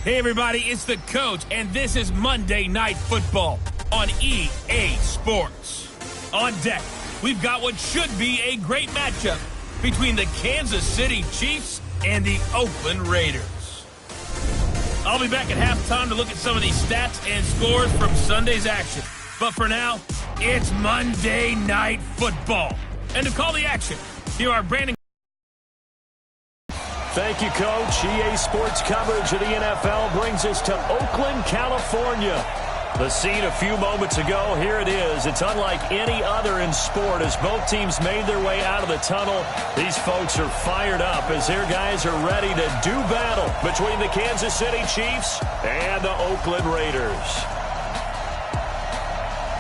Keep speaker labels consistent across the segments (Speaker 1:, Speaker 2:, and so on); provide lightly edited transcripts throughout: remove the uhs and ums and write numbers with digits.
Speaker 1: Hey everybody, it's the coach, and this is Monday Night Football on EA Sports. On deck, we've got what should be a great matchup between the Kansas City Chiefs and the Oakland Raiders. I'll be back at halftime to look at some of these stats and scores from Sunday's action. But for now, it's Monday Night Football. And to call the action, here are Brandon.
Speaker 2: Thank you, Coach. EA Sports coverage of the NFL brings us to Oakland, California. The scene a few moments ago, here it is. It's unlike any other in sport as both teams made their way out of the tunnel. These folks are fired up as their guys are ready to do battle between the Kansas City Chiefs and the Oakland Raiders.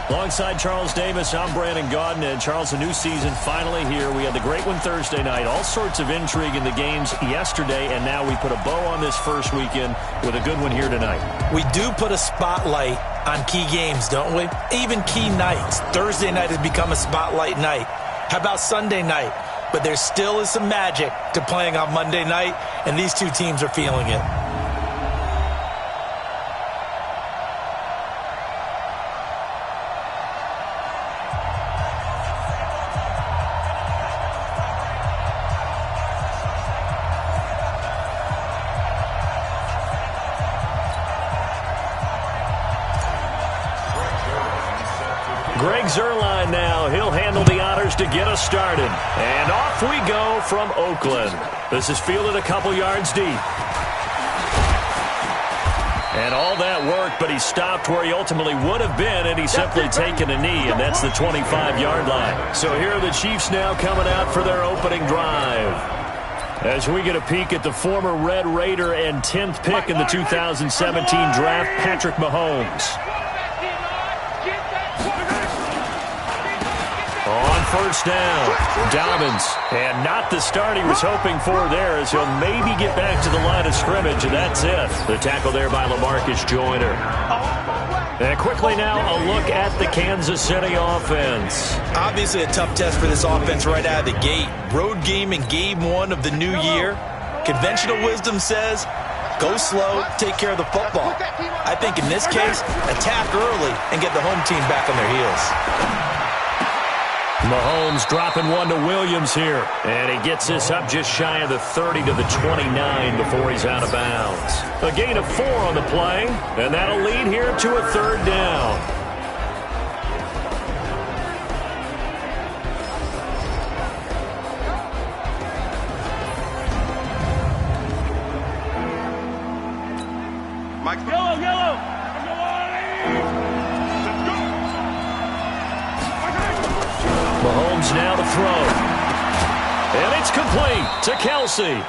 Speaker 2: Alongside Charles Davis, I'm Brandon Gaudin. And Charles, the new season finally here. We had the great one Thursday night. All sorts of intrigue in the games yesterday, and now we put a bow on this first weekend with a good one here tonight.
Speaker 3: We do put a spotlight on key games, don't we? Even key nights. Thursday night has become a spotlight night. How about Sunday night? But there still is some magic to playing on Monday night, and these two teams are feeling it.
Speaker 2: Zerline now. He'll handle the honors to get us started. And off we go from Oakland. This is fielded a couple yards deep. And all that work, but he stopped where he ultimately would have been, and he's simply taken a knee, and that's the 25-yard line. So here are the Chiefs now coming out for their opening drive. As we get a peek at the former Red Raider and 10th pick in the 2017 draft, Patrick Mahomes. On first down, Dobbins, and not the start he was hoping for there as he'll maybe get back to the line of scrimmage, and that's it. The tackle there by LaMarcus Joyner. And quickly now, a look at the Kansas City offense.
Speaker 3: Obviously a tough test for this offense right out of the gate. Road game in game one of the new year. Conventional wisdom says, go slow, take care of the football. I think in this case, attack early and get the home team back on their heels.
Speaker 2: Mahomes dropping one to Williams here. And he gets this up just shy of the 30 to the 29 before he's out of bounds. A gain of 4 on the play, and that'll lead here to a third down. Mahomes now to throw. And it's complete to Kelsey.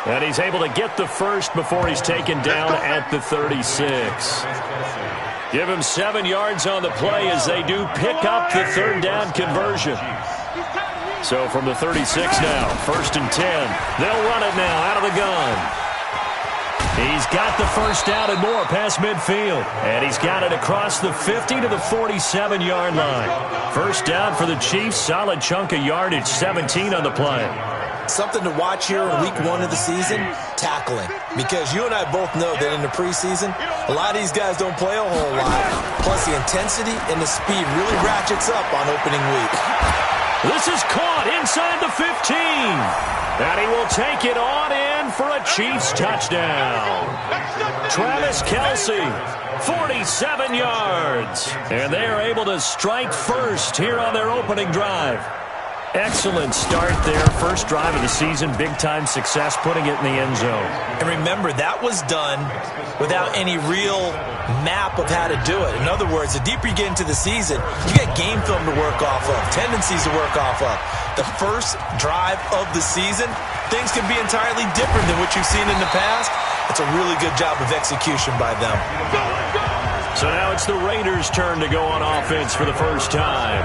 Speaker 2: And he's able to get the first before he's taken down at the 36. Give him 7 yards on the play as they do pick up the third down conversion. So from the 36 now, 1st and 10. They'll run it now out of the gun. He's got the first down and more past midfield. And he's got it across the 50 to the 47-yard line. First down for the Chiefs. Solid chunk of yardage, 17 on the play.
Speaker 3: Something to watch here in week 1 of the season, tackling. Because you and I both know that in the preseason, a lot of these guys don't play a whole lot. Plus the intensity and the speed really ratchets up on opening week.
Speaker 2: This is caught inside the 15. And he will take it on in for a Chiefs touchdown. Travis Kelsey, 47 yards. And they are able to strike first here on their opening drive. Excellent start there. First drive of the season. Big-time success putting it in the end zone.
Speaker 3: And remember, that was done without any real map of how to do it. In other words, the deeper you get into the season, you get game film to work off of, tendencies to work off of. The first drive of the season, things can be entirely different than what you've seen in the past. It's a really good job of execution by them.
Speaker 2: So now it's the Raiders' turn to go on offense for the first time.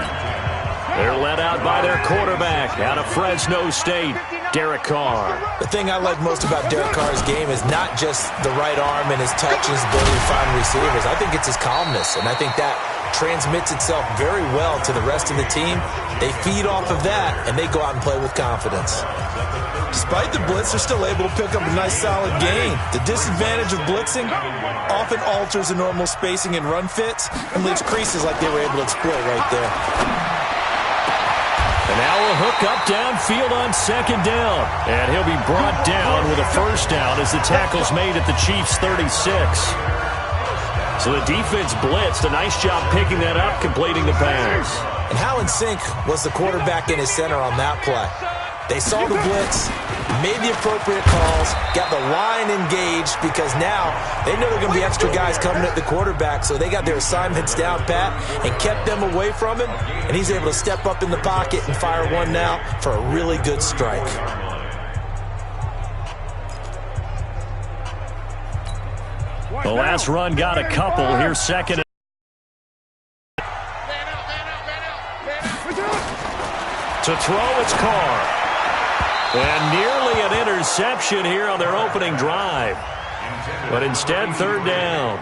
Speaker 2: They're led out by their quarterback out of Fresno State, Derek Carr.
Speaker 3: The thing I like most about Derek Carr's game is not just the right arm and his touch and his ability to find receivers. I think it's his calmness, and I think that transmits itself very well to the rest of the team. They feed off of that, and they go out and play with confidence. Despite the blitz, they're still able to pick up a nice solid gain. The disadvantage of blitzing often alters the normal spacing and run fits and leaves creases like they were able to exploit right there.
Speaker 2: And now a hook up downfield on second down. And he'll be brought down with a first down as the tackle's made at the Chiefs' 36. So the defense blitzed. A nice job picking that up, completing the pass.
Speaker 3: And how in sync was the quarterback and his center on that play? They saw the blitz, made the appropriate calls, got the line engaged because now they know there are going to be extra guys coming at the quarterback, so they got their assignments down pat and kept them away from him, and he's able to step up in the pocket and fire one now for a really good strike.
Speaker 2: The last run got a couple. Here's second. To throw, it's Carr. And nearly an interception here on their opening drive. But instead, third down.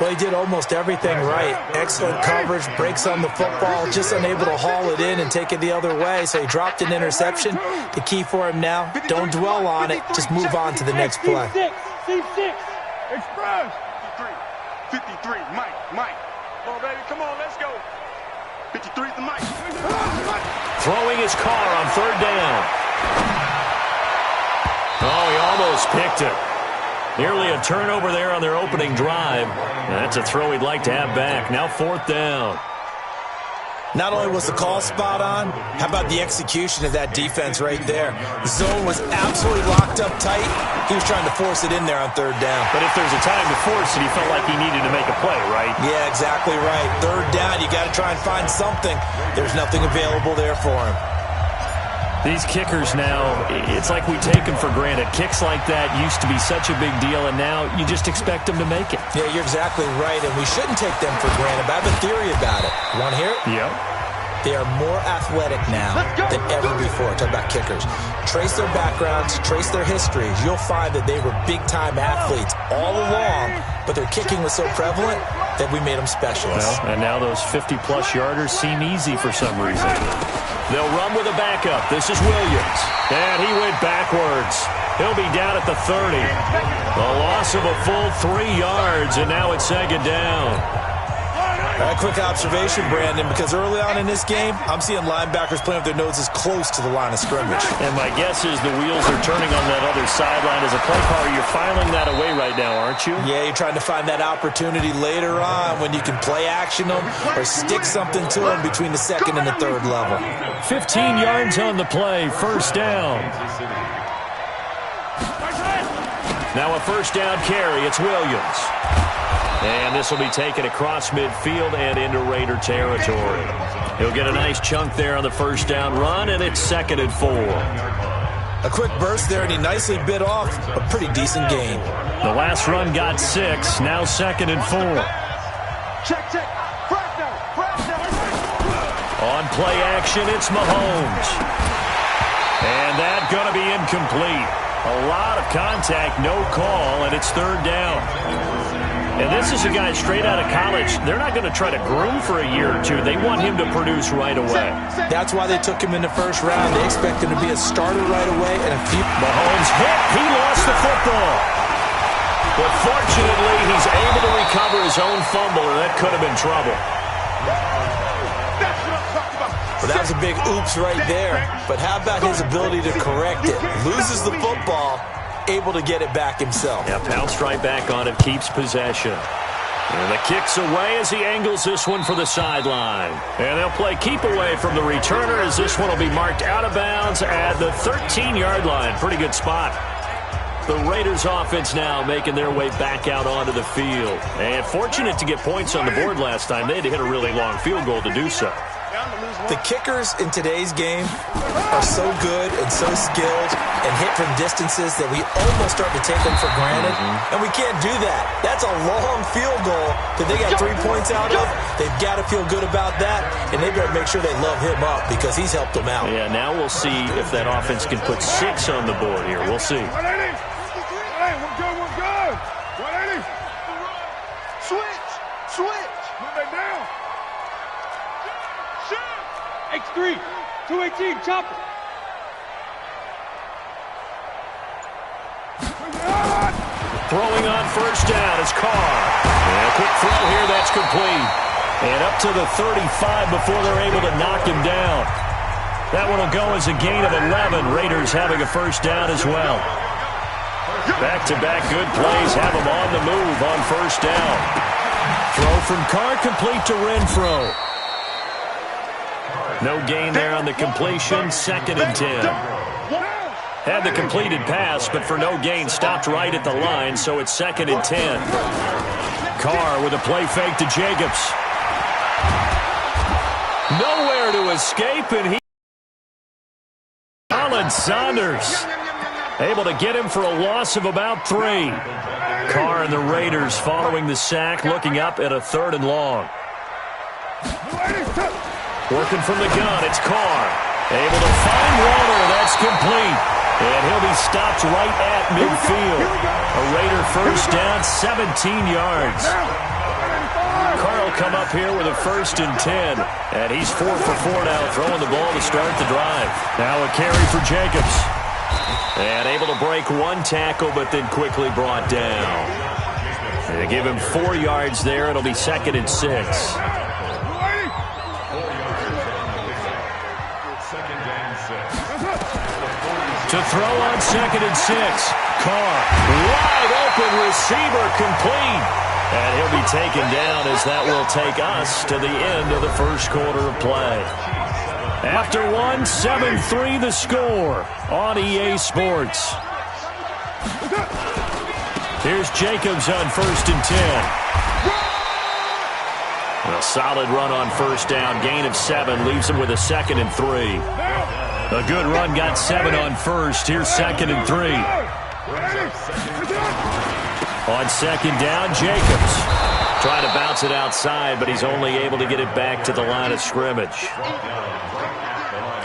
Speaker 3: Well, he did almost everything right. Excellent coverage, breaks on the football, just unable to haul it in and take it the other way. So he dropped an interception. The key for him now, don't dwell on it. Just move on to the next play.
Speaker 4: Express. 53, Mike. Come on, baby, come on, let's go. 53 is the Mike.
Speaker 2: Throwing his Carr on third down. Oh, he almost picked it. Nearly a turnover there on their opening drive. That's a throw he'd like to have back. Now fourth down.
Speaker 3: Not only was the call spot on, how about the execution of that defense right there? The zone was absolutely locked up tight. He was trying to force it in there on third down.
Speaker 2: But if there's a time to force it, he felt like he needed to make a play, right?
Speaker 3: Yeah, exactly right. Third down, you got to try and find something. There's nothing available there for him.
Speaker 2: These kickers now, it's like we take them for granted. Kicks like that used to be such a big deal, and now you just expect them to make it.
Speaker 3: Yeah, you're exactly right, and we shouldn't take them for granted. But I have a theory about it. You want to hear it?
Speaker 2: Yep.
Speaker 3: They are more athletic now than ever before. Talk about kickers. Trace their backgrounds, trace their histories. You'll find that they were big-time athletes all along, but their kicking was so prevalent that we made them specialists.
Speaker 2: Well, and now those 50-plus yarders seem easy for some reason. They'll run with a backup. This is Williams. And he went backwards. He'll be down at the 30. A loss of a full 3 yards, and now it's second down.
Speaker 3: A quick observation, Brandon, because early on in this game, I'm seeing linebackers playing with their noses close to the line of scrimmage.
Speaker 2: And my guess is the wheels are turning on that other sideline. As a play caller, you're filing that away right now, aren't you?
Speaker 3: Yeah, you're trying to find that opportunity later on when you can play action them or stick something to them between the second and the third level.
Speaker 2: 15 yards on the play, first down. Now a first down carry, it's Williams. And this will be taken across midfield and into Raider territory. He'll get a nice chunk there on the first down run, and it's 2nd and 4.
Speaker 3: A quick burst there, and he nicely bit off a pretty decent gain.
Speaker 2: The last run got 6, now 2nd and 4.
Speaker 4: Check.
Speaker 2: On play action, it's Mahomes. And that's going to be incomplete. A lot of contact, no call, and it's third down. And this is a guy straight out of college. They're not going to try to groom for a year or two. They want him to produce right away.
Speaker 3: That's why they took him in the first round. They expect him to be a starter right away. And
Speaker 2: Mahomes hit. He lost the football. But fortunately, he's able to recover his own fumble, and that could have been trouble.
Speaker 3: Well, that was a big oops right there. But how about his ability to correct it? Loses the football, able to get it back himself.
Speaker 2: Yeah, pounced right back on it, keeps possession. And the kick's away as he angles this one for the sideline. And they'll play keep away from the returner as this one will be marked out of bounds at the 13-yard line. Pretty good spot. The Raiders offense now making their way back out onto the field. And fortunate to get points on the board last time. They had to hit a really long field goal to do so.
Speaker 3: The kickers in today's game are so good and so skilled and hit from distances that we almost start to take them for granted. And we can't do that. That's a long field goal that they got 3 points out of. They've got to feel good about that, and they better make sure they love him up because he's helped them out.
Speaker 2: Yeah, now we'll see if that offense can put 6 on the board here. We'll see.
Speaker 4: Hey, we're good. Switch. Move that X3, 218, chopper.
Speaker 2: Throwing on first down is Carr. And a quick throw here, that's complete. And up to the 35 before they're able to knock him down. That one will go as a gain of 11. Raiders having a first down as well. Back-to-back good plays have them on the move on first down. Throw from Carr complete to Renfro. No gain there on the completion. 2nd and 10. Had the completed pass, but for no gain, stopped right at the line, so it's 2nd and 10. Carr with a play fake to Jacobs. Nowhere to escape, and he... Colin Saunders able to get him for a loss of about 3. Carr and the Raiders following the sack, looking up at a 3rd and long. Working from the gun, it's Carr. Able to find Waller, that's complete. And he'll be stopped right at midfield. A Raider first down, 17 yards. Carr will come up here with a 1st and 10. And he's 4 for 4 now, throwing the ball to start the drive. Now a carry for Jacobs. And able to break 1 tackle, but then quickly brought down. And they give him 4 yards there. It'll be 2nd and 6. To throw on 2nd and 6. Carr, wide open receiver, complete. And he'll be taken down as that will take us to the end of the first quarter of play. After 1, 7-3 the score on EA Sports. Here's Jacobs on 1st and 10. A solid run on first down, gain of 7, leaves him with a 2nd and 3. A good run, got 7 on first. Here's 2nd and 3. On 2nd down, Jacobs. Trying to bounce it outside, but he's only able to get it back to the line of scrimmage.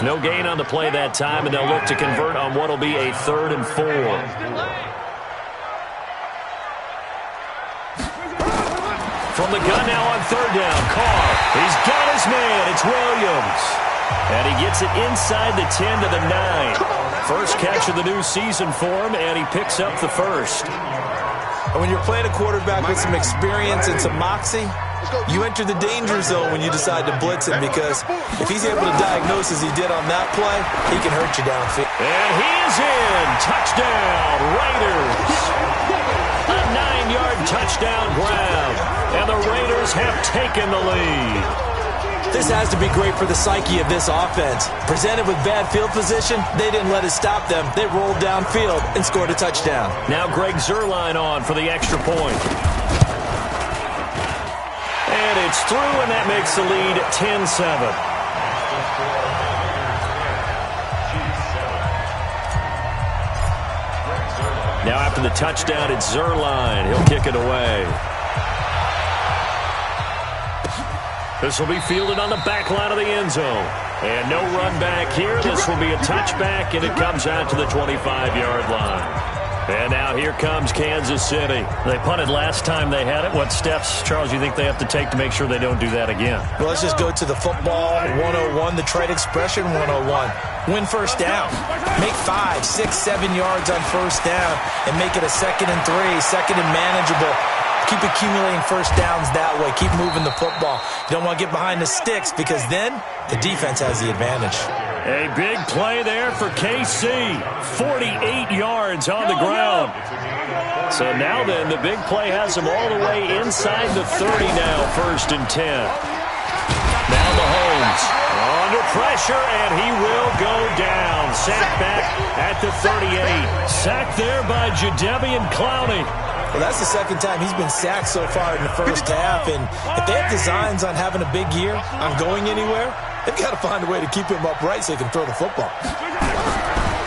Speaker 2: No gain on the play that time, and they'll look to convert on what will be a 3rd and 4. From the gun now on 3rd down, Carr. He's got his man. It's Williams. And he gets it inside the 10 to the 9. First catch of the new season for him, and he picks up the 1st.
Speaker 3: And when you're playing a quarterback with some experience and some moxie, you enter the danger zone when you decide to blitz him, because if he's able to diagnose as he did on that play, he can hurt you downfield.
Speaker 2: And he is in. Touchdown, Raiders. A 9-yard touchdown grab. And the Raiders have taken the lead.
Speaker 3: This has to be great for the psyche of this offense. Presented with bad field position, they didn't let it stop them. They rolled downfield and scored a touchdown.
Speaker 2: Now Greg Zuerlein on for the extra point. And it's through, and that makes the lead 10-7. Now after the touchdown, it's Zuerlein. He'll kick it away. This will be fielded on the back line of the end zone. And no run back here. This will be a touchback, and it comes out to the 25-yard line. And now here comes Kansas City. They punted last time they had it. What steps, Charles, do you think they have to take to make sure they don't do that again?
Speaker 3: Well, let's just go to the football 101, the trade expression 101. Win first down. Make 5, 6, 7 yards on first down and make it a 2nd and 3, 2nd and manageable. Keep accumulating first downs that way. Keep moving the football. You don't want to get behind the sticks, because then the defense has the advantage.
Speaker 2: A big play there for KC. 48 yards on the ground. So now then, the big play has them all the way inside the 30 now, 1st and 10. Now Mahomes under pressure, and he will go down. Sacked back at the 38. Sacked there by Jadeveon Clowney.
Speaker 3: Well, that's the 2nd time he's been sacked so far in the first half. And if they have designs on having a big year, on going anywhere, they've got to find a way to keep him upright so he can throw the football.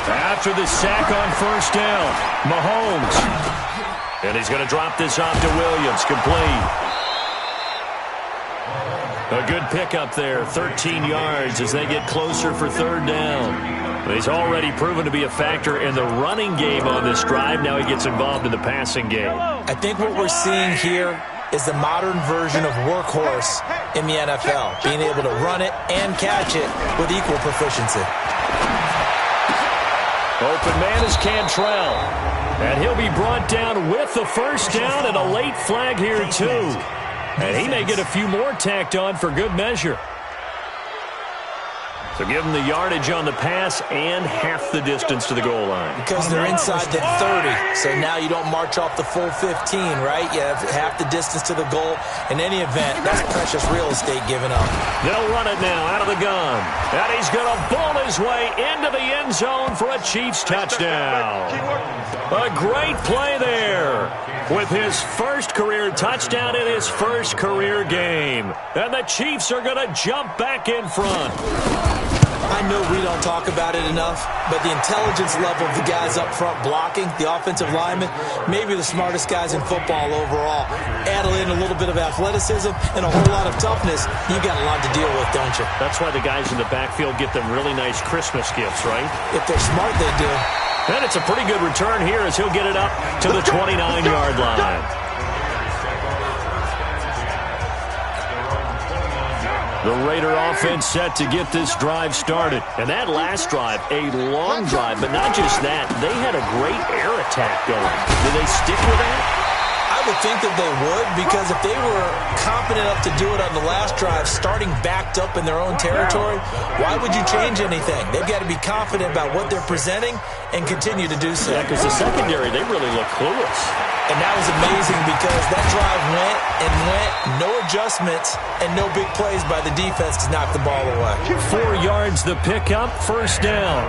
Speaker 2: After the sack on first down, Mahomes. And he's going to drop this off to Williams, complete. A good pickup there, 13 yards as they get closer for 3rd down. He's already proven to be a factor in the running game on this drive. Now he gets involved in the passing game.
Speaker 3: I think what we're seeing here is the modern version of workhorse in the NFL, being able to run it and catch it with equal proficiency.
Speaker 2: Open man is Cantrell. And he'll be brought down with the first down and a late flag here, too. And he may get a few more tacked on for good measure. So give them the yardage on the pass and half the distance to the goal line.
Speaker 3: Because they're inside the 30, so now you don't march off the full 15, right? You have half the distance to the goal. In any event, that's precious real estate given up.
Speaker 2: They'll run it now out of the gun. And he's going to bull his way into the end zone for a Chiefs touchdown. A great play there with his first career touchdown in his first career game. And the Chiefs are going to jump back in front.
Speaker 3: I know we don't talk about it enough, but the intelligence level of the guys up front blocking, the offensive linemen, maybe the smartest guys in football overall. Add in a little bit of athleticism and a whole lot of toughness, you got a lot to deal with, don't you?
Speaker 2: That's why the guys in the backfield get them really nice Christmas gifts, right?
Speaker 3: If they're smart, they do.
Speaker 2: And it's a pretty good return here as he'll get it up to the 29-yard line. The Raider offense set to get this drive started. And that last drive, a long drive, but not just that. They had a great air attack going. Do they stick with that?
Speaker 3: I would think that they would, because if they were confident enough to do it on the last drive, starting backed up in their own territory, why would you change anything? They've got to be confident about what they're presenting and continue to do so.
Speaker 2: Yeah, because the secondary, they really look clueless.
Speaker 3: And that was amazing because that drive went and went, no adjustments, and no big plays by the defense to knock the ball away.
Speaker 2: 4 yards the pickup, first down.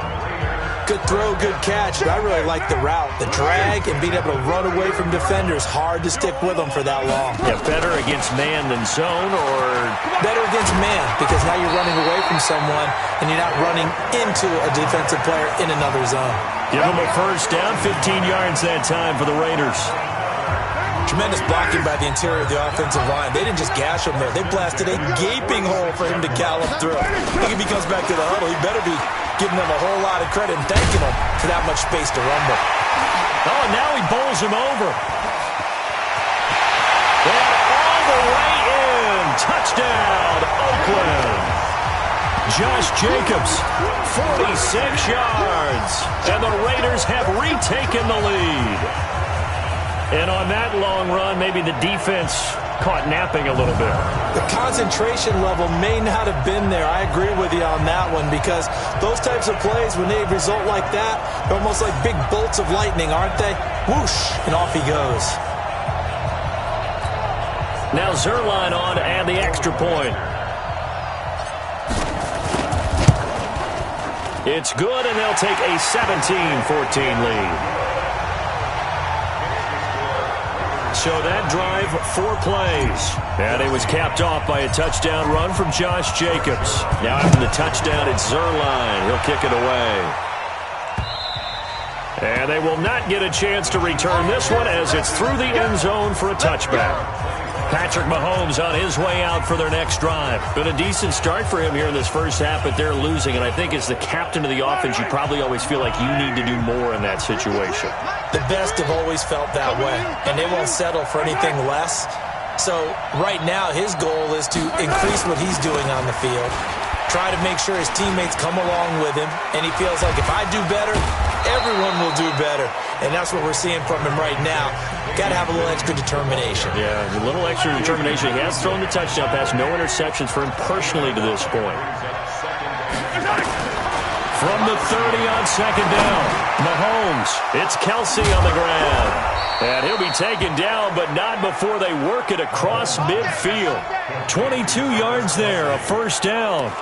Speaker 3: Good throw, good catch, but I really like the route. The drag and being able to run away from defenders, hard to stick with them for that long.
Speaker 2: Yeah, better against man than zone, or
Speaker 3: better against man, because now you're running away from someone and you're not running into a defensive player in another zone.
Speaker 2: Give them a first down, 15 yards that time for the Raiders.
Speaker 3: Tremendous blocking by the interior of the offensive line. They didn't just gash him there. They blasted a gaping hole for him to gallop through. I think if he comes back to the huddle, he better be giving them a whole lot of credit and thanking them for that much space to rumble.
Speaker 2: Oh, and now he bowls him over. And all the way in. Touchdown, Oakland. Josh Jacobs, 46 yards. And the Raiders have retaken the lead. And on that long run, maybe the defense caught napping a little bit.
Speaker 3: The concentration level may not have been there. I agree with you on that one, because those types of plays, when they result like that, they're almost like big bolts of lightning, aren't they? Whoosh, and off he goes.
Speaker 2: Now Zerline on and the extra point. It's good, and they'll take a 17-14 lead. So that drive, 4 plays. And it was capped off by a touchdown run from Josh Jacobs. Now after the touchdown, it's Zerline. He'll kick it away. And they will not get a chance to return this one as it's through the end zone for a touchback. Patrick Mahomes on his way out for their next drive. Been a decent start for him here in this first half, but they're losing. And I think as the captain of the offense, you probably always feel like you need to do more in that situation.
Speaker 3: The best have always felt that way, and they won't settle for anything less. So right now, his goal is to increase what he's doing on the field, try to make sure his teammates come along with him, and he feels like if I do better, everyone will do better. And that's what we're seeing from him right now. Got to have a little extra determination.
Speaker 2: Yeah, a little extra determination. He has thrown the touchdown pass, no interceptions for him personally to this point. From the 30 on second down, Mahomes. It's Kelsey on the ground. And he'll be taken down, but not before they work it across midfield. 22 yards there, a first down.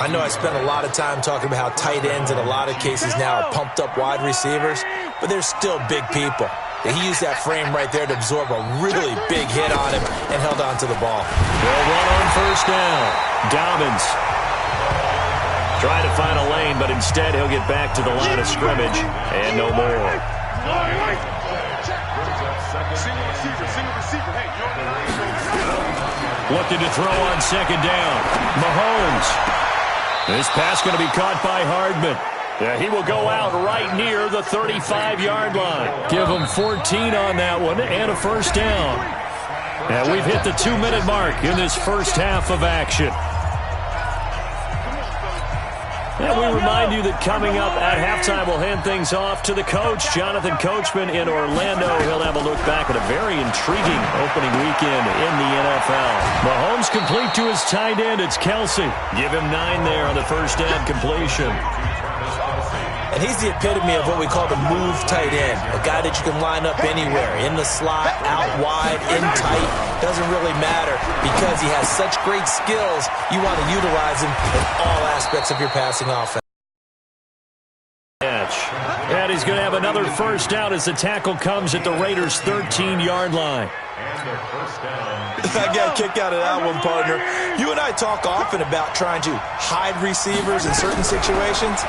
Speaker 3: I know I spent a lot of time talking about how tight ends in a lot of cases now are pumped up wide receivers, but they're still big people. He used that frame right there to absorb a really big hit on him and held on to the ball.
Speaker 2: They'll run on first down. Dobbins trying to find a lane, but instead he'll get back to the line of scrimmage and no more. Looking to throw on second down. Mahomes. This pass going to be caught by Hardman. Yeah, he will go out right near the 35-yard line. Give him 14 on that one and a first down. And we've hit the 2-minute mark in this first half of action. And we remind you that coming up at halftime, we'll hand things off to the coach, Jonathan Coachman in Orlando. He'll have a look back at a very intriguing opening weekend in the NFL. Mahomes complete to his tight end. It's Kelsey. Give him 9 there on the first down completion.
Speaker 3: And he's the epitome of what we call the move tight end, a guy that you can line up anywhere, in the slot, out wide, in tight, doesn't really matter because he has such great skills. You want to utilize him in all aspects of your passing offense.
Speaker 2: And he's going to have another first down as the tackle comes at the Raiders' 13-yard line.
Speaker 3: I got a kick out of that one, partner. You and I talk often about trying to hide receivers in certain situations.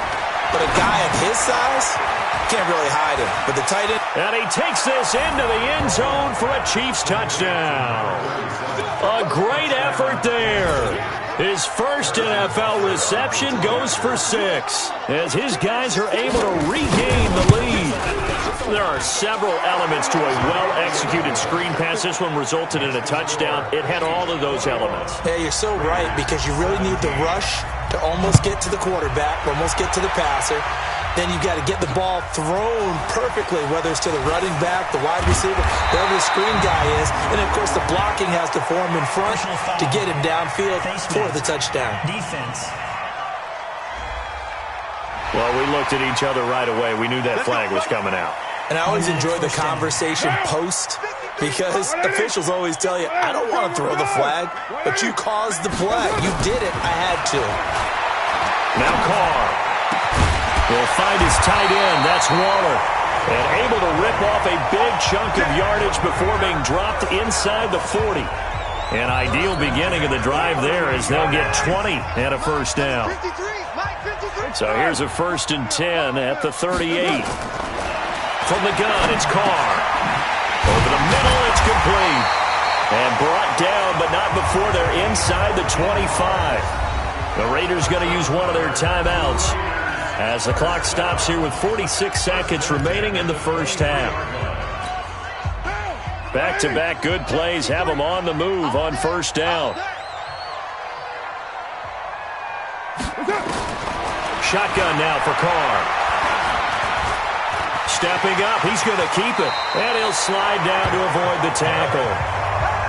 Speaker 3: But a guy of his size can't really hide him. But the tight end...
Speaker 2: And he takes this into the end zone for a Chiefs touchdown. A great effort there. His first NFL reception goes for 6 as his guys are able to regain the lead. There are several elements to a well-executed screen pass. This one resulted in a touchdown. It had all of those elements.
Speaker 3: Yeah, you're so right because you really need the rush to almost get to the quarterback, almost get to the passer. Then you've got to get the ball thrown perfectly, whether it's to the running back, the wide receiver, wherever the screen guy is. And, of course, the blocking has to form in front to get him downfield for the touchdown.
Speaker 5: Defense.
Speaker 2: Well, we looked at each other right away. We knew that flag was coming out.
Speaker 3: And I always enjoy the conversation post because officials always tell you, I don't want to throw the flag, but you caused the play. You did it. I had to.
Speaker 2: Now Carr will find his tight end. That's Waller. And able to rip off a big chunk of yardage before being dropped inside the 40. An ideal beginning of the drive there as they'll get 20 and a first down. So here's a 1st and 10 at the 38. From the gun, it's Carr. Over the middle, it's complete. And brought down, but not before they're inside the 25. The Raiders going to use one of their timeouts as the clock stops here with 46 seconds remaining in the first half. Back-to-back good plays have them on the move on first down. Shotgun now for Carr. Stepping up, he's going to keep it. And he'll slide down to avoid the tackle.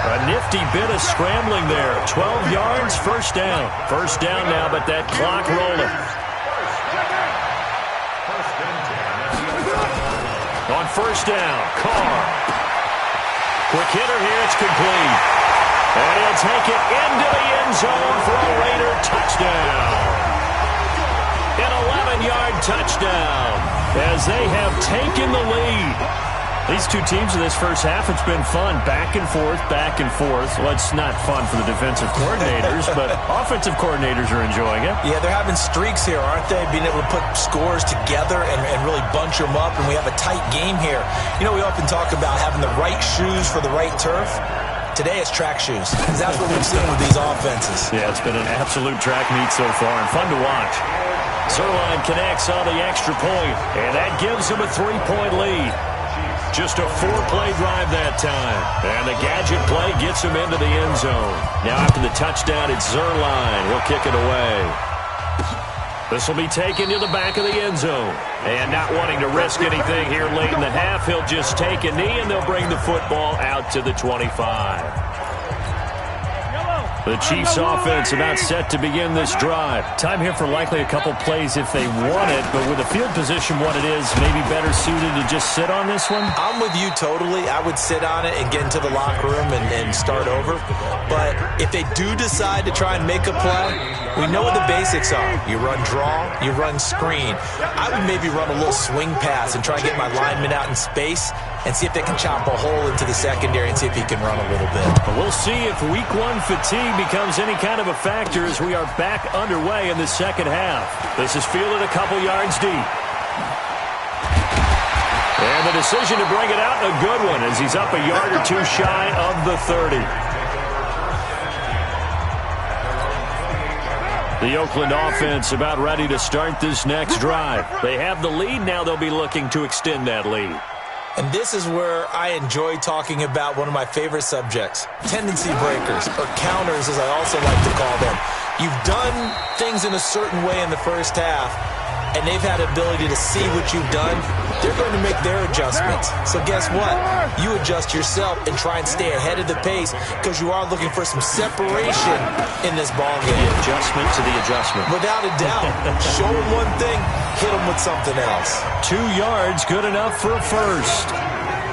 Speaker 2: A nifty bit of scrambling there. 12 yards, first down. First down now, but that clock rolling. On first down, Carr. Quick hitter here, it's complete. And he'll take it into the end zone for a Raider touchdown. An 11-yard touchdown as they have taken the lead. These two teams in this first half, it's been fun. Back and forth, back and forth. Well, it's not fun for the defensive coordinators, but offensive coordinators are enjoying it.
Speaker 3: Yeah, they're having streaks here, aren't they? Being able to put scores together and really bunch them up, and we have a tight game here. You know, we often talk about having the right shoes for the right turf. Today it's track shoes, because that's what we've seen with these offenses.
Speaker 2: Yeah, it's been an absolute track meet so far, and fun to watch. Zerline connects on the extra point, and that gives him a 3-point lead. Just a 4-play drive that time. And the gadget play gets him into the end zone. Now after the touchdown, it's Zerline. He'll kick it away. This will be taken to the back of the end zone. And not wanting to risk anything here late in the half, he'll just take a knee, and they'll bring the football out to the 25. The Chiefs offense about set to begin this drive. Time here for likely a couple plays if they want it, but with the field position what it is, maybe better suited to just sit on this one?
Speaker 3: I'm with you totally. I would sit on it and get into the locker room and start over. But if they do decide to try and make a play, we know what the basics are. You run draw, you run screen. I would maybe run a little swing pass and try and get my lineman out in space and see if they can chop a hole into the secondary and see if he can run a little bit.
Speaker 2: We'll see if week one fatigue becomes any kind of a factor as we are back underway in the second half. This is fielded a couple yards deep. And the decision to bring it out, a good one, as he's up a yard or two shy of the 30. The Oakland offense about ready to start this next drive. They have the lead, now they'll be looking to extend that lead.
Speaker 3: And this is where I enjoy talking about one of my favorite subjects, tendency breakers, or counters as I also like to call them. You've done things in a certain way in the first half, and they've had the ability to see what you've done. They're going to make their adjustments. So guess what? You adjust yourself and try and stay ahead of the pace because you are looking for some separation in this ballgame.
Speaker 2: The adjustment to the adjustment.
Speaker 3: Without a doubt. Show them one thing, hit them with something else.
Speaker 2: 2 yards, good enough for a first.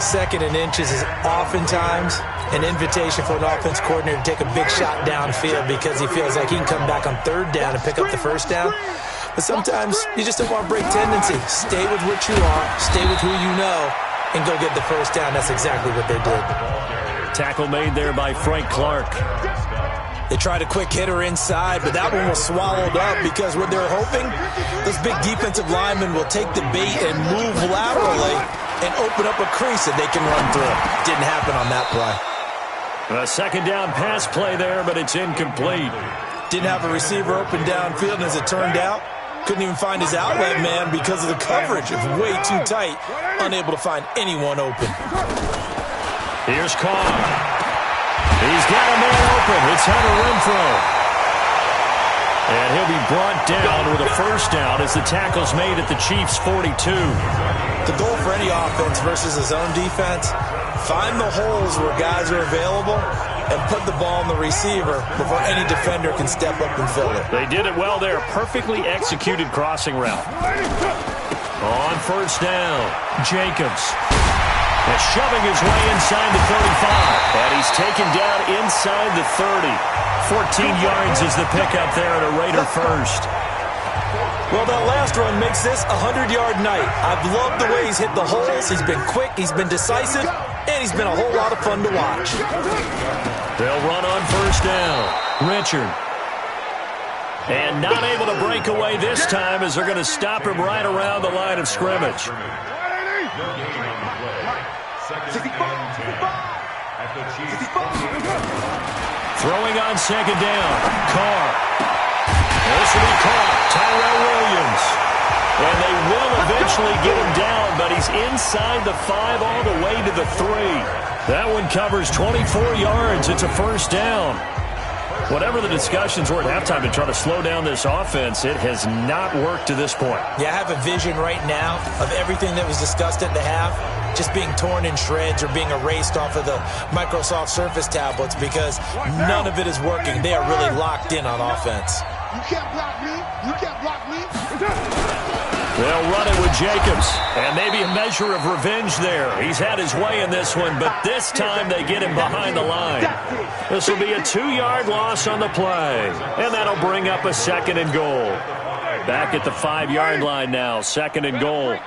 Speaker 3: 2nd and inches is oftentimes an invitation for an offense coordinator to take a big shot downfield because he feels like he can come back on 3rd down and pick up the first down. But sometimes you just don't want to break tendency. Stay with what you are, stay with who you know, and go get the first down. That's exactly what they did.
Speaker 2: Tackle made there by Frank Clark.
Speaker 3: They tried a quick hitter inside, but that one was swallowed up because what they're hoping, those big defensive linemen will take the bait and move laterally and open up a crease that they can run through. Didn't happen on that play.
Speaker 2: A 2nd down pass play there, but it's incomplete.
Speaker 3: Didn't have a receiver open downfield, and as it turned out, couldn't even find his outlet man because of the coverage. It's way too tight, unable to find anyone open.
Speaker 2: Here's Carr. He's got a man open. It's Hunter Renfrow. And he'll be brought down with a first down as the tackle's made at the Chiefs' 42.
Speaker 3: The goal for any offense versus his own defense, find the holes where guys are available and put the ball on the receiver before any defender can step up and fill it.
Speaker 2: They did it well there. Perfectly executed crossing route. On first down, Jacobs. And shoving his way inside the 35. And he's taken down inside the 30. 14 yards is the pickup there at a Raider first.
Speaker 3: Well, that last run makes this a 100-yard night. I've loved the way he's hit the holes. He's been quick, he's been decisive, and he's been a whole lot of fun to watch.
Speaker 2: They'll run on first down. Richard. And not able to break away this time as they're going to stop him right around the line of scrimmage. Throwing on 2nd down. Carr. This will be caught. Tyrell Williams. And they will eventually get him down, but he's inside the 5 all the way to the 3. That one covers 24 yards. It's a first down. Whatever the discussions were at halftime to try to slow down this offense, it has not worked to this point.
Speaker 3: Yeah, I have a vision right now of everything that was discussed at the half just being torn in shreds or being erased off of the Microsoft Surface tablets because none of it is working. They are really locked in on offense.
Speaker 4: You can't block me. You can't block me.
Speaker 2: They'll run it with Jacobs, and maybe a measure of revenge there. He's had his way in this one, but this time they get him behind the line. This will be a 2-yard loss on the play, and that'll bring up a 2nd and goal. Back at the 5-yard line now, 2nd and goal.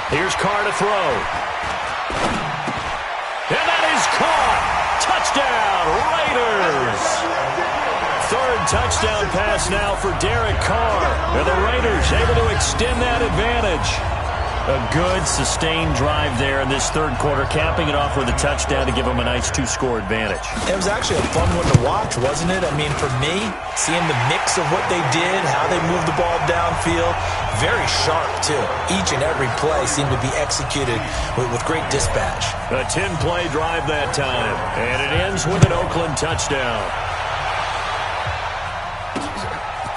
Speaker 2: Here's Carr to throw. And that is caught. Touchdown, Raiders. 3rd touchdown pass now for Derek Carr. And the Raiders able to extend that advantage. A good, sustained drive there in this 3rd quarter, capping it off with a touchdown to give them a nice 2-score advantage.
Speaker 3: It was actually a fun one to watch, wasn't it? I mean, for me, seeing the mix of what they did, how they moved the ball downfield, very sharp, too. Each and every play seemed to be executed with great dispatch.
Speaker 2: A 10-play drive that time, and it ends with an Oakland touchdown.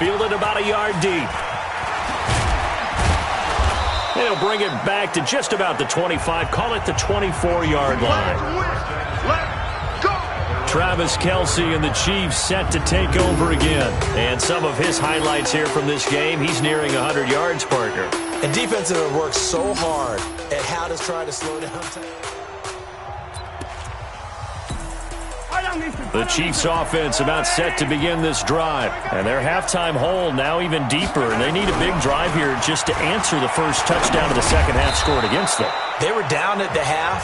Speaker 2: Fielded about a yard deep. They'll bring it back to just about the 25. Call it the 24-yard line. Travis Kelce and the Chiefs set to take over again. And some of his highlights here from this game, he's nearing 100 yards, partner.
Speaker 3: And defensive have worked so hard at how to try to slow down time.
Speaker 2: The Chiefs offense about set to begin this drive. And their halftime hole now even deeper. And they need a big drive here just to answer the first touchdown of the second half scored against them.
Speaker 3: They were down at the half.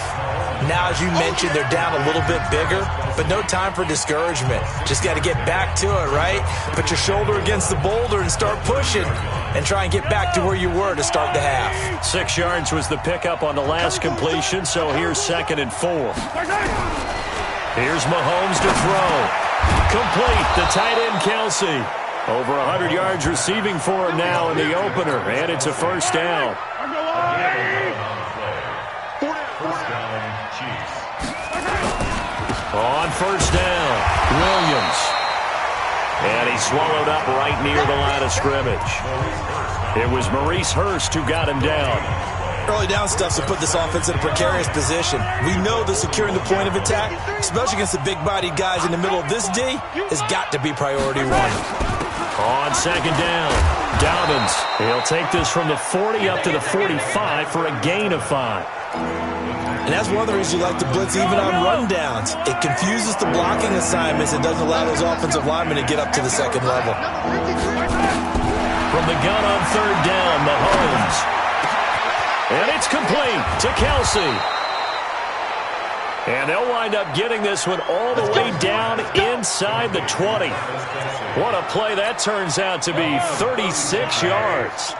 Speaker 3: Now, as you mentioned, they're down a little bit bigger. But no time for discouragement. Just got to get back to it, right? Put your shoulder against the boulder and start pushing. And try and get back to where you were to start the half.
Speaker 2: 6 yards was the pickup on the last completion. So here's 2nd and 4. Here's Mahomes to throw. Complete, the tight end Kelce. Over 100 yards receiving for him now in the opener, and it's a first down. On first down, Williams. And he swallowed up right near the line of scrimmage. It was Maurice Hurst who got him down.
Speaker 3: Early down stuff to put this offense in a precarious position. We know that securing the point of attack, especially against the big-bodied guys in the middle of this D, has got to be priority one.
Speaker 2: On second down, Dobbins. He'll take this from the 40 up to the 45 for a gain of 5.
Speaker 3: And that's one of the reasons you like to blitz even on rundowns. It confuses the blocking assignments and doesn't allow those offensive linemen to get up to the second level.
Speaker 2: From the gun on third down, Mahomes. And it's complete to Kelsey. And they'll wind up getting this one all the way down inside the 20. What a play that turns out to be, 36 yards.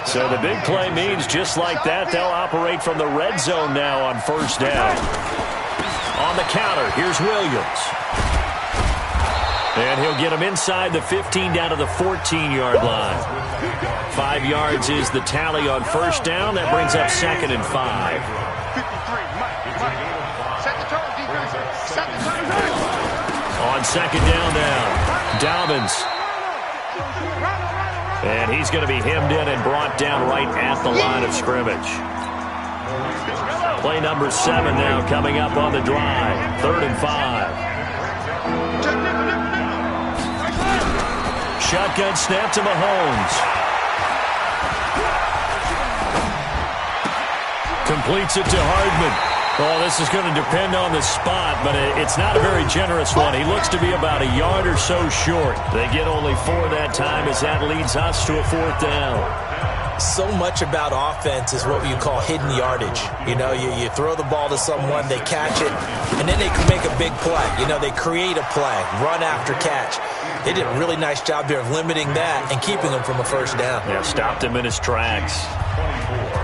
Speaker 2: So the big play means just like that, they'll operate from the red zone now on first down. On the counter, here's Williams. And he'll get him inside the 15 down to the 14-yard line. 5 yards is the tally on first down. That brings up 2nd and 5. On second down now, Dobbins. And he's going to be hemmed in and brought down right at the line of scrimmage. Play number 7 now coming up on the drive. 3rd and 5. Shotgun snap to Mahomes. Completes it to Hardman. Oh, this is going to depend on the spot, but it's not a very generous one. He looks to be about a yard or so short. They get only 4 that time as that leads us to a 4th down.
Speaker 3: So much about offense is what you call hidden yardage. You know, you throw the ball to someone, they catch it, and then they can make a big play. You know, they create a play, run after catch. They did a really nice job there of limiting that and keeping him from a first down.
Speaker 2: Yeah, stopped him in his tracks.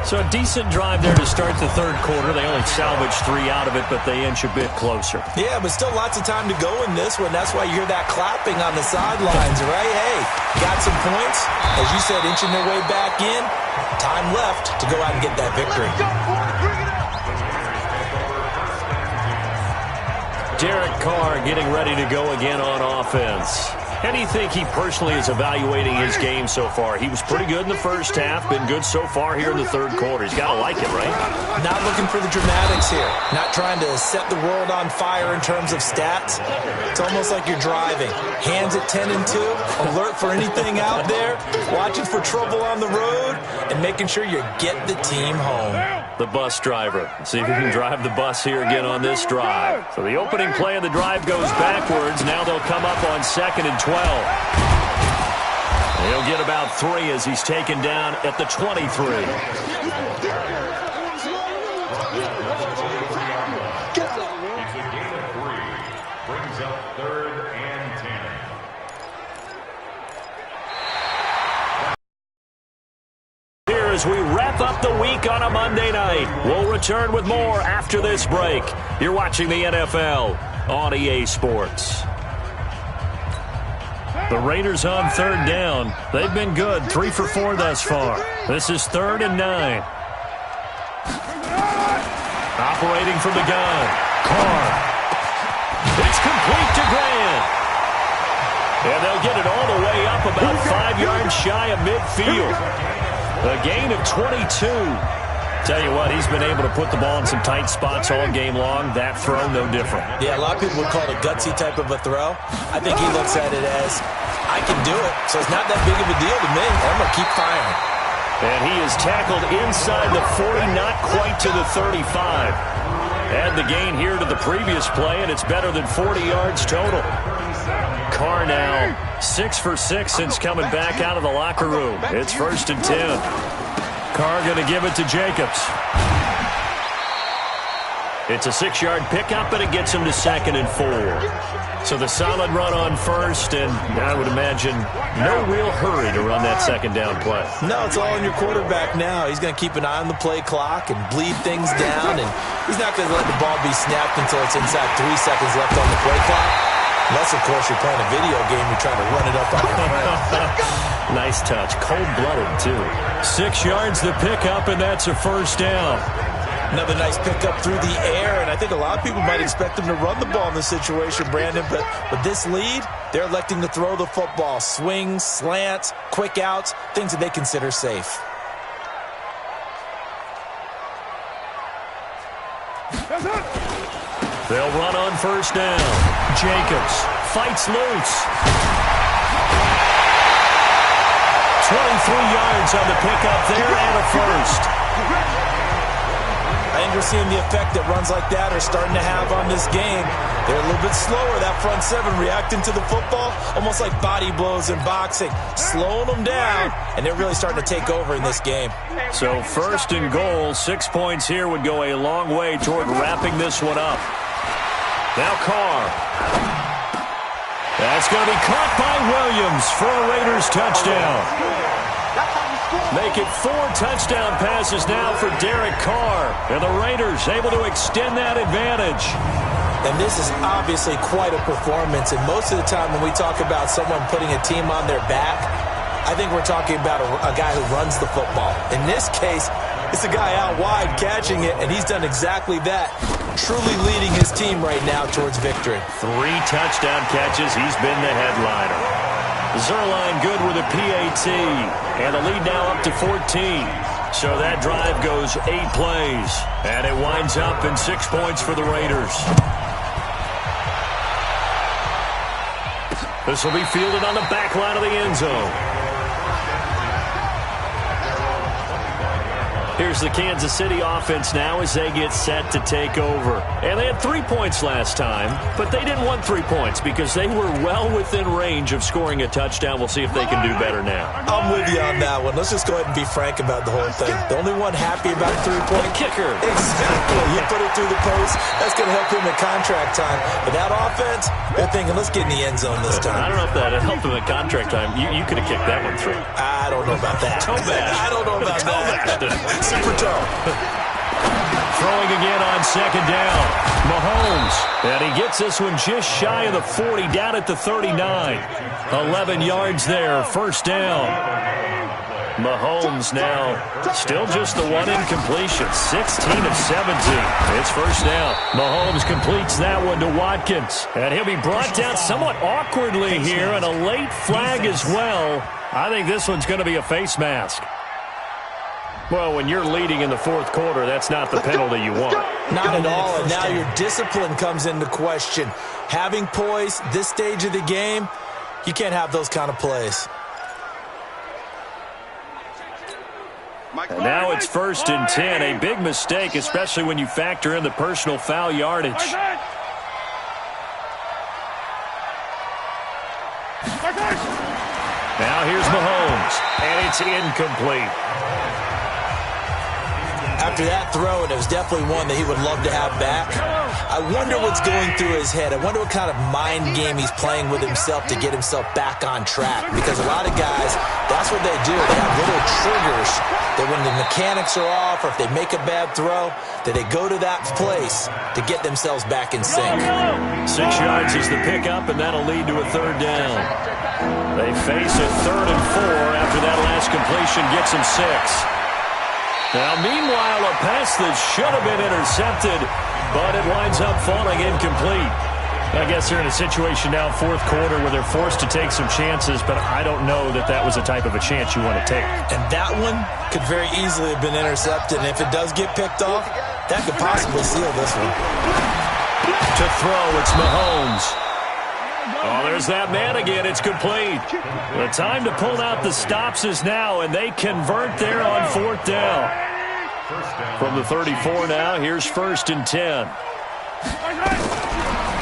Speaker 2: So a decent drive there to start the third quarter. They only salvaged 3 out of it, but they inch a bit closer.
Speaker 3: Yeah, but still lots of time to go in this one. That's why you hear that clapping on the sidelines, right? Hey, got some points. As you said, inching their way back in. Time left to go out and get that victory.
Speaker 2: Derek Carr getting ready to go again on offense. How do you think he personally is evaluating his game so far? He was pretty good in the first half, been good so far here in the third quarter. He's got to like it, right?
Speaker 3: Not looking for the dramatics here. Not trying to set the world on fire in terms of stats. It's almost like you're driving. Hands at 10 and 2, alert for anything out there, watching for trouble on the road, and making sure you get the team home.
Speaker 2: The bus driver. See if he can drive the bus here again on this drive. So the opening play of the drive goes backwards. Now they'll come up on 2nd and 12. He'll get about 3 as he's taken down at the 23.
Speaker 5: Brings up 3rd and 10.
Speaker 2: Here as we wrap up the week on a Monday night. We'll return with more after this break. You're watching the NFL on EA Sports. The Raiders on 3rd down. They've been good, 3 for 4 thus far. This is 3rd and 9. Operating from the gun. Carr. It's complete to Grant. And they'll get it all the way up about 5 yards shy of midfield. A gain of 22. Tell you what, he's been able to put the ball in some tight spots all game long. That throw, no different.
Speaker 3: Yeah, a lot of people would call it a gutsy type of a throw. I think he looks at it as, I can do it, so it's not that big of a deal to me. I'm going to keep firing.
Speaker 2: And he is tackled inside the 40, not quite to the 35. Add the gain here to the previous play, and it's better than 40 yards total. Carr now 6 for 6 since coming back out of the locker room. It's 1st and 10. Carr going to give it to Jacobs. It's a 6-yard pickup, and it gets him to 2nd and 4. So the solid run on first, and I would imagine no real hurry to run that 2nd down play.
Speaker 3: No, it's all on your quarterback now. He's going to keep an eye on the play clock and bleed things down, and he's not going to let the ball be snapped until it's inside 3 seconds left on the play clock. Unless, of course, you're playing a video game, you're trying to run it up on your friend.
Speaker 2: Nice touch. Cold-blooded, too. 6 yards the pickup, and that's a first down.
Speaker 3: Another nice pickup through the air, and I think a lot of people might expect them to run the ball in this situation, Brandon, but with this lead, they're electing to throw the football. Swings, slants, quick outs, things that they consider safe.
Speaker 2: They'll run on first down. Jacobs fights loose. 23 yards on the pickup there and a first.
Speaker 3: I think we're seeing the effect that runs like that are starting to have on this game. They're a little bit slower, that front seven, reacting to the football, almost like body blows in boxing, slowing them down, and they're really starting to take over in this game.
Speaker 2: So first and goal, 6 points here would go a long way toward wrapping this one up. Now Carr. That's going to be caught by Williams for a Raiders touchdown. Make it 4 touchdown passes now for Derek Carr. And the Raiders able to extend that advantage.
Speaker 3: And this is obviously quite a performance. And most of the time when we talk about someone putting a team on their back, I think we're talking about a guy who runs the football. In this case, it's a guy out wide catching it, and he's done exactly that. Truly leading his team right now towards victory.
Speaker 2: 3 touchdown catches. He's been the headliner. Zerline good with a PAT. And the lead now up to 14. So that drive goes 8 plays. And it winds up in 6 points for the Raiders. This will be fielded on the back line of the end zone. Here's the Kansas City offense now as they get set to take over. And they had 3 points last time, but they didn't want 3 points because they were well within range of scoring a touchdown. We'll see if they can do better now.
Speaker 3: I'm with you on that one. Let's just go ahead and be frank about the whole thing. The only one happy about 3 points.
Speaker 2: Kicker.
Speaker 3: Exactly. You put it through the post. That's going to help him at contract time. But that offense, they're thinking, let's get in the end zone this time.
Speaker 2: I don't know if that helped him at contract time. You could have kicked that one through.
Speaker 3: I don't know about that.
Speaker 2: Toe bash.
Speaker 3: I don't know about that. Super toe.
Speaker 2: Throwing again on second down. Mahomes. And he gets this one just shy of the 40, down at the 39. 11 yards there, first down. Mahomes now still just the one incompletion. 16 of 17. It's first down. Mahomes completes that one to Watkins. And he'll be brought down somewhat awkwardly here, and a late flag as well. I think this one's going to be a face mask. Well, when you're leading in the fourth quarter, that's not the penalty you want.
Speaker 3: Not at all, and now your discipline comes into question. Having poise this stage of the game, you can't have those kind of plays.
Speaker 2: And now it's first and 10, a big mistake, especially when you factor in the personal foul yardage. Now here's Mahomes, and it's incomplete.
Speaker 3: After that throw, and it was definitely one that he would love to have back, I wonder what's going through his head. I wonder what kind of mind game he's playing with himself to get himself back on track. Because a lot of guys, that's what they do. They have little triggers that when the mechanics are off or if they make a bad throw, that they go to that place to get themselves back in sync.
Speaker 2: 6 yards is the pickup, and that'll lead to a third down. They face a 3rd and 4 after that last completion gets them 6. Now, meanwhile, a pass that should have been intercepted, but it winds up falling incomplete. I guess they're in a situation now, fourth quarter, where they're forced to take some chances, but I don't know that that was the type of a chance you want to take.
Speaker 3: And that one could very easily have been intercepted, and if it does get picked off, that could possibly seal this one.
Speaker 2: To throw, it's Mahomes. Oh, there's that man again. It's complete. The time to pull out the stops is now, and they convert there on 4th down. From the 34 now, here's first and 10.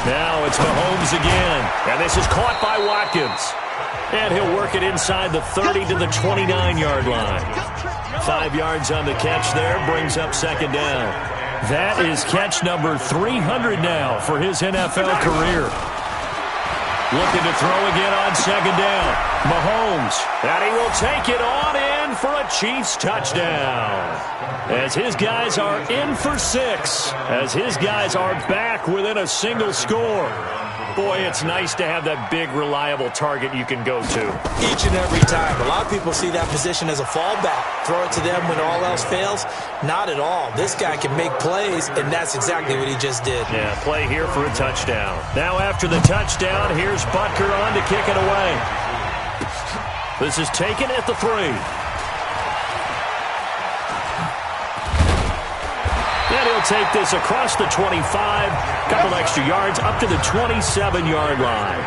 Speaker 2: Now it's Mahomes again, and this is caught by Watkins. And he'll work it inside the 30 to the 29-yard line. 5 yards on the catch there, brings up second down. That is catch number 300 now for his NFL career. Looking to throw again on second down. Mahomes, and he will take it on in for a Chiefs touchdown. As his guys are in for 6. As his guys are back within a single score. Boy, it's nice to have that big, reliable target you can go to.
Speaker 3: Each and every time. A lot of people see that position as a fallback. Throw it to them when all else fails. Not at all. This guy can make plays, and that's exactly what he just did.
Speaker 2: Yeah, play here for a touchdown. Now after the touchdown, here's Butker on to kick it away. This is taken at the 3. And he'll take this across the 25, couple extra yards up to the 27-yard line.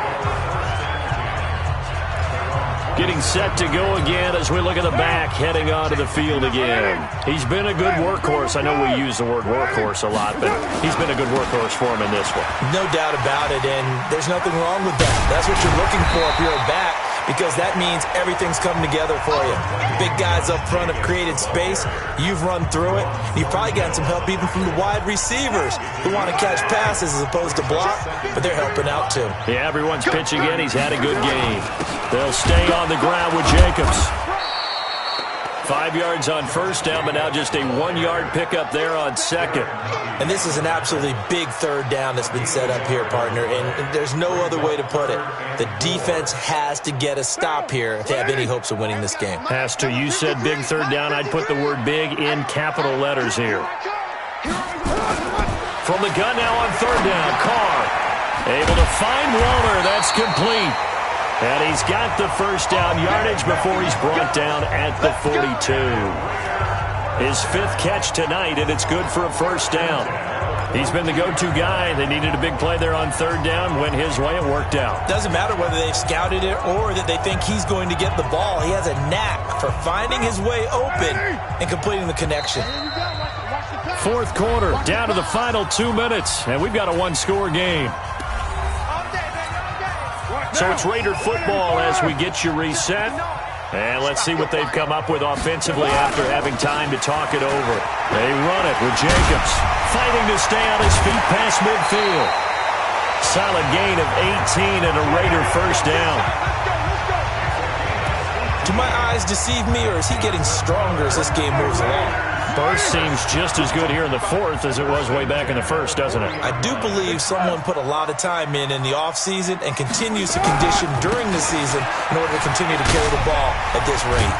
Speaker 2: Getting set to go again as we look at the back heading onto the field again. He's been a good workhorse. I know we use the word workhorse a lot, but he's been a good workhorse for him in this one.
Speaker 3: No doubt about it, and there's nothing wrong with that. That's what you're looking for if you're a back, because that means everything's coming together for you. Big guys up front have created space. You've run through it. You've probably gotten some help even from the wide receivers who want to catch passes as opposed to block, but they're helping out too.
Speaker 2: Yeah, everyone's pitching in. He's had a good game. They'll stay on the ground with Jacobs. 5 yards on first down, but now just a 1-yard pickup there on second.
Speaker 3: And this is an absolutely big third down that's been set up here, partner, and there's no other way to put it. The defense has to get a stop here if they have any hopes of winning this game.
Speaker 2: Has to. You said big third down. I'd put the word big in capital letters here. From the gun now on third down, Carr able to find Waller. That's complete. And he's got the first down yardage before he's brought down at the 42. His 5th catch tonight, and it's good for a first down. He's been the go-to guy. They needed a big play there on third down. Went his way. It worked out.
Speaker 3: Doesn't matter whether they've scouted it or that they think he's going to get the ball. He has a knack for finding his way open and completing the connection.
Speaker 2: 4th quarter, down to the final 2 minutes, and we've got a 1-score game. So it's Raider football as we get you reset. And let's see what they've come up with offensively after having time to talk it over. They run it with Jacobs, fighting to stay on his feet past midfield. Solid gain of 18 and a Raider first down.
Speaker 3: Do my eyes deceive me, or is he getting stronger as this game moves along?
Speaker 2: Burst seems just as good here in the 4th as it was way back in the 1st, doesn't it?
Speaker 3: I do believe someone put a lot of time in the offseason and continues to condition during the season in order to continue to carry the ball at this rate.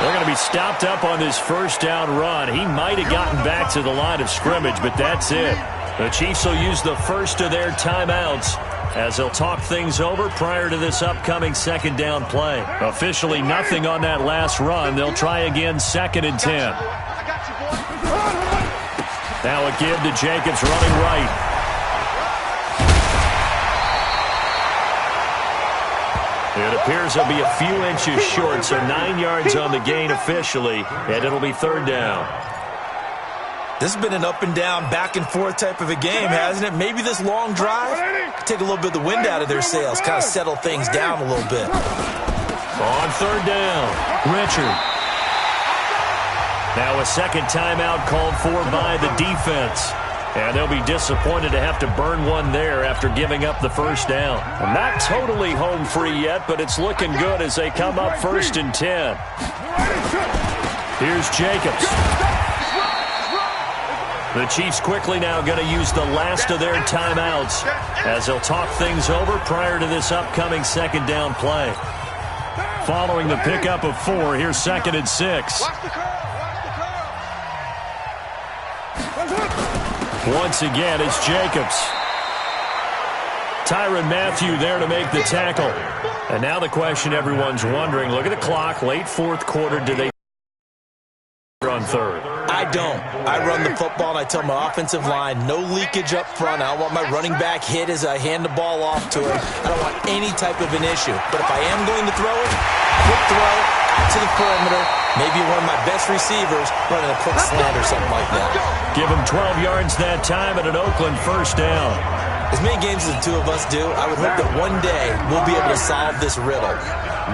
Speaker 2: They're going to be stopped up on this first down run. He might have gotten back to the line of scrimmage, but that's it. The Chiefs will use the first of their timeouts as they'll talk things over prior to this upcoming second down play. Officially nothing on that last run. They'll try again 2nd and 10. Now a give to Jacobs running right. It appears he'll be a few inches short, so 9 yards on the gain officially, and it'll be third down.
Speaker 3: This has been an up and down, back and forth type of a game, hasn't it? Maybe this long drive could take a little bit of the wind out of their sails, kind of settle things down a little bit.
Speaker 2: On third down, Richard. Now a second timeout called for by the defense. And they'll be disappointed to have to burn one there after giving up the first down. Not totally home free yet, but it's looking good as they come up 1st and 10. Here's Jacobs. The Chiefs quickly now going to use the last of their timeouts as they'll talk things over prior to this upcoming second down play. Following the pickup of 4, here's 2nd and 6. Once again, it's Jacobs. Tyrann Mathieu there to make the tackle. And now the question everyone's wondering, look at the clock, late 4th quarter, do they on third?
Speaker 3: I don't. I run the football, and I tell my offensive line, no leakage up front. I don't want my running back hit as I hand the ball off to him. I don't want any type of an issue. But if I am going to throw it, quick throw, out to the perimeter, maybe one of my best receivers running a quick slant or something like that.
Speaker 2: Give him 12 yards that time and an Oakland first down.
Speaker 3: As many games as the two of us do, I would hope that one day we'll be able to solve this riddle.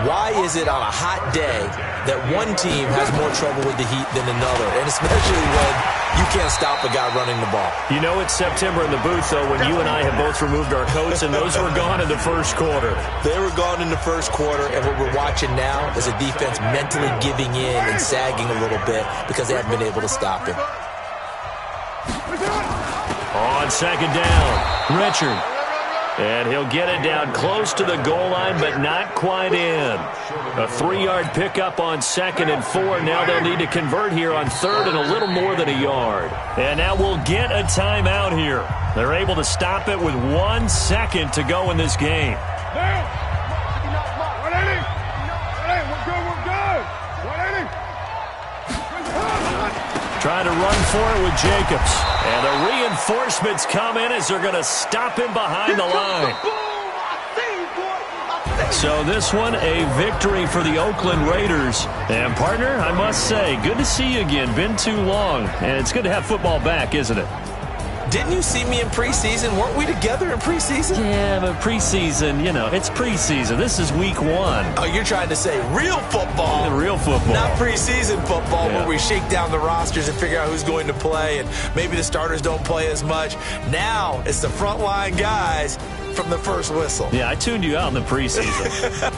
Speaker 3: Why is it on a hot day that one team has more trouble with the heat than another? And especially when you can't stop a guy running the ball.
Speaker 2: You know it's September in the booth, though, when you and I have both removed our coats, and those were gone in the first quarter.
Speaker 3: They were gone in the first quarter, and what we're watching now is a defense mentally giving in and sagging a little bit because they haven't been able to stop him.
Speaker 2: On second down, Richard. And he'll get it down close to the goal line, but not quite in. A 3-yard pickup on 2nd and 4. Now they'll need to convert here on 3rd and a little more than a yard. And now we'll get a timeout here. They're able to stop it with 1 second to go in this game. Trying to run for it with Jacobs. And the reinforcements come in as they're going to stop him behind the line. So this one, a victory for the Oakland Raiders. And, partner, I must say, good to see you again. Been too long. And it's good to have football back, isn't it?
Speaker 3: Didn't you see me in preseason? Weren't we together in preseason?
Speaker 2: Yeah, but preseason, it's preseason. This is week 1.
Speaker 3: Oh, you're trying to say real football.
Speaker 2: Real football.
Speaker 3: Not preseason football where we shake down the rosters and figure out who's going to play, and maybe the starters don't play as much. Now it's the frontline guys from the first whistle.
Speaker 2: Yeah, I tuned you out in the preseason.